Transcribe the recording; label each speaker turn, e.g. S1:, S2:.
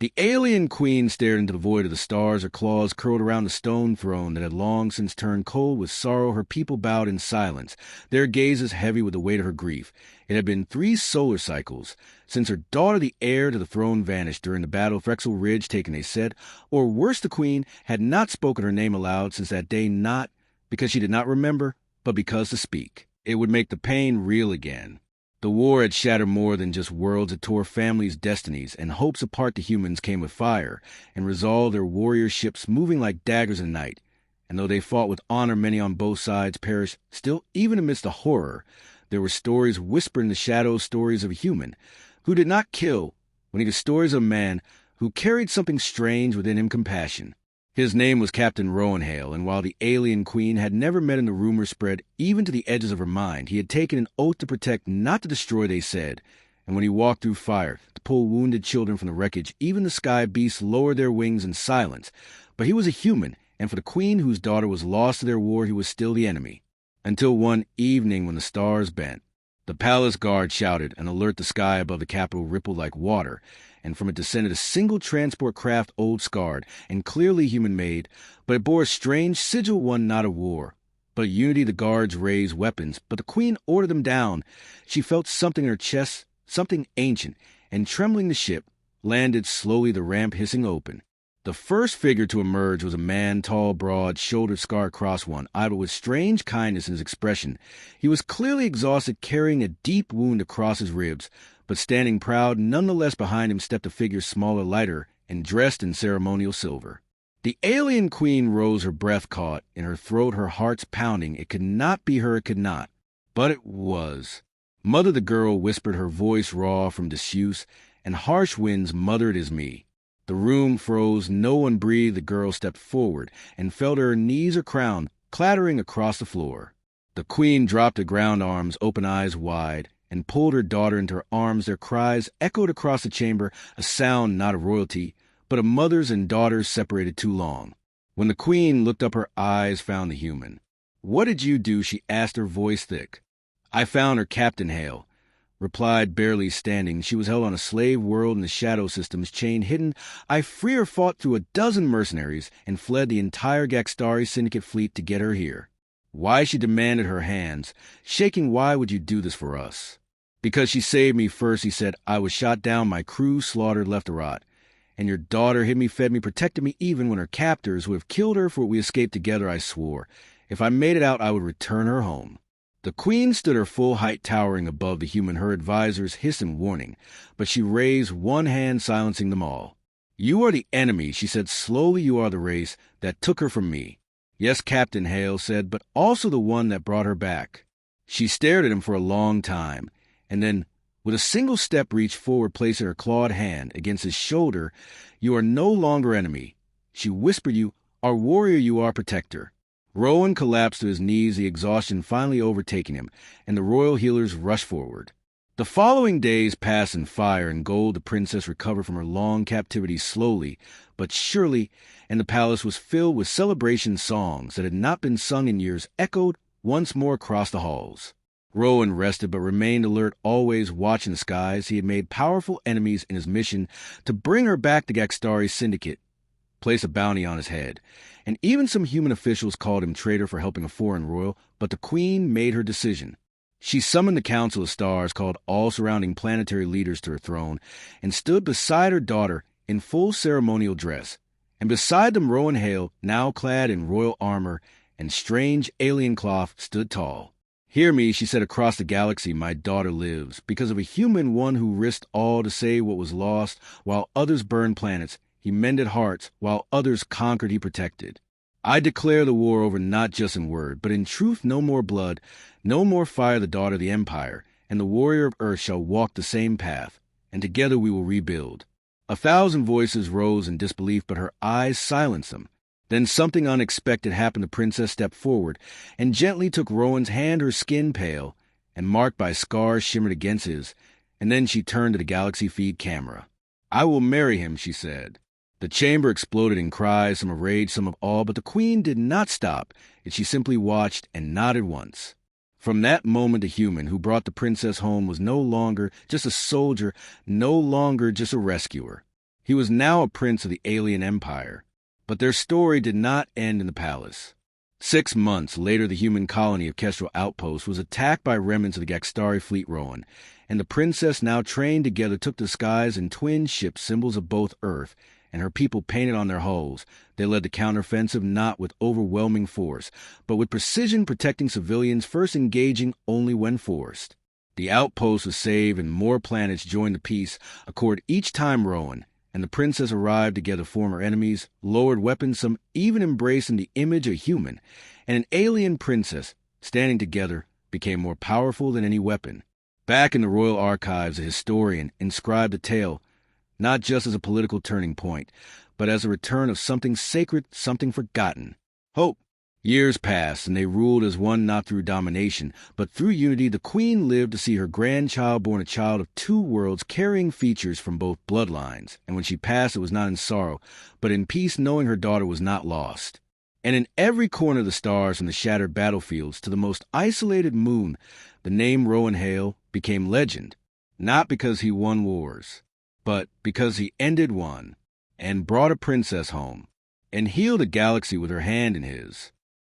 S1: The alien queen stared into the void of the stars, her claws curled around the stone throne that had long since turned cold with sorrow. Her people bowed in silence, their gazes heavy with the weight of her grief. It had been 3 solar cycles since her daughter, the heir to the throne, vanished during the Battle of Frexel Ridge, taken, they said, or worse, the queen had not spoken her name aloud since that day, not because she did not remember, but because to speak, it would make the pain real again. The war had shattered more than just worlds. It tore families' destinies, and hopes apart. The humans came with fire and resolved, their warrior ships moving like daggers in night. And though they fought with honor, many on both sides perished. Still, even amidst the horror, there were stories whispered in the shadows, stories of a human who did not kill, when he was stories of a man who carried something strange within him, compassion. His name was Captain Rowanhale, and while the alien queen had never met him, the rumor spread even to the edges of her mind. He had taken an oath to protect, not to destroy, they said. And when he walked through fire, to pull wounded children from the wreckage, even the sky beasts lowered their wings in silence. But he was a human, and for the queen whose daughter was lost to their war, he was still the enemy. Until one evening when the stars bent, the palace guard shouted, an alert. The sky above the capital rippled like water, and from it descended a single transport craft, old scarred, and clearly human-made, but it bore a strange sigil, one not of war, but unity. The guards raised weapons, but the queen ordered them down. She felt something in her chest, something ancient, and trembling the ship landed slowly, the ramp hissing open. The first figure to emerge was a man, tall, broad, shouldered, scar across one, eyed with strange kindness in his expression. He was clearly exhausted, carrying a deep wound across his ribs, but standing proud. Nonetheless, behind him stepped a figure smaller, lighter, and dressed in ceremonial silver. The alien queen rose, her breath caught in her throat, her heart's pounding. It could not be her, it could not. But it was. Mother, the girl whispered, her voice raw from disuse, and harsh winds muttered, "It is me." The room froze. No one breathed. The girl stepped forward and fell to her knees, her crown clattering across the floor. The queen dropped her ground arms, open eyes wide, and pulled her daughter into her arms. Their cries echoed across the chamber, a sound not of royalty, but of mothers and daughters separated too long. When the queen looked up, her eyes found the human. "What did you do?" she asked, her voice thick. "I found her," Captain Hale replied, barely standing. "She was held on a slave world in the shadow systems, chain hidden. I free her, fought through a dozen mercenaries, and fled the entire Gaxtari syndicate fleet to get her here." "Why?" she demanded, her hands shaking. "Why would you do this for us?" "Because she saved me first," he said. "I was shot down, my crew slaughtered, left to rot. And your daughter hid me, fed me, protected me, even when her captors would have killed her. For we escaped together, I swore. If I made it out, I would return her home." The queen stood her full height, towering above the human. Her advisors hissed in warning, but she raised one hand, silencing them all. "You are the enemy," she said slowly. "You are the race that took her from me." "Yes," Captain Hale said, "but also the one that brought her back." She stared at him for a long time, and then, with a single step, reached forward, placing her clawed hand against his shoulder. "You are no longer enemy," she whispered. "You are warrior, you are protector." Rowan collapsed to his knees, the exhaustion finally overtaking him, and the royal healers rushed forward. The following days passed in fire and gold. The princess recovered from her long captivity slowly but surely, and the palace was filled with celebration songs that had not been sung in years, echoed once more across the halls. Rowan rested but remained alert, always watching the skies. He had made powerful enemies in his mission to bring her back. The Gaxtari syndicate placed a bounty on his head, and even some human officials called him traitor for helping a foreign royal. But the queen made her decision. She summoned the Council of Stars, called all surrounding planetary leaders to her throne, and stood beside her daughter in full ceremonial dress. And beside them, Rowan Hale, now clad in royal armor and strange alien cloth, stood tall. "Hear me," she said, "across the galaxy my daughter lives, because of a human, one who risked all to save what was lost. While others burned planets, he mended hearts. While others conquered, he protected. I declare the war over, not just in word, but in truth. No more blood, no more fire. The daughter of the Empire and the warrior of Earth shall walk the same path, and together we will rebuild." 1,000 voices rose in disbelief, but her eyes silenced them. Then something unexpected happened. The princess stepped forward and gently took Rowan's hand, her skin pale and marked by scars shimmered against his, and then she turned to the Galaxy Feed camera. "I will marry him," she said. The chamber exploded in cries, some of rage, some of awe, but the queen did not stop, and she simply watched and nodded once. From that moment, the human who brought the princess home was no longer just a soldier, no longer just a rescuer. He was now a prince of the alien empire. But their story did not end in the palace. 6 months later, the human colony of Kestrel Outpost was attacked by remnants of the Gaxtari fleet Rowan, and the princess, now trained together, took the skies in twin ships, symbols of both Earth, and her people painted on their hulls. They led the counteroffensive not with overwhelming force, but with precision, protecting civilians, first engaging only when forced. The outpost was saved, and more planets joined the peace accord each time Rowan and the princess arrived together former enemies, lowered weapons, some even embracing the image of human, and an alien princess, standing together, became more powerful than any weapon. Back in the royal archives, a historian inscribed the tale, not just as a political turning point, but as a return of something sacred, something forgotten. Hope. Years passed, and they ruled as one not through domination, but through unity. The queen lived to see her grandchild born a child of two worlds, carrying features from both bloodlines. And when she passed, it was not in sorrow, but in peace, knowing her daughter was not lost. And in every corner of the stars, from the shattered battlefields to the most isolated moon, the name Rowan Hale became legend, not because he won wars, but because he ended one, and brought a princess home, and healed a galaxy with her hand in his.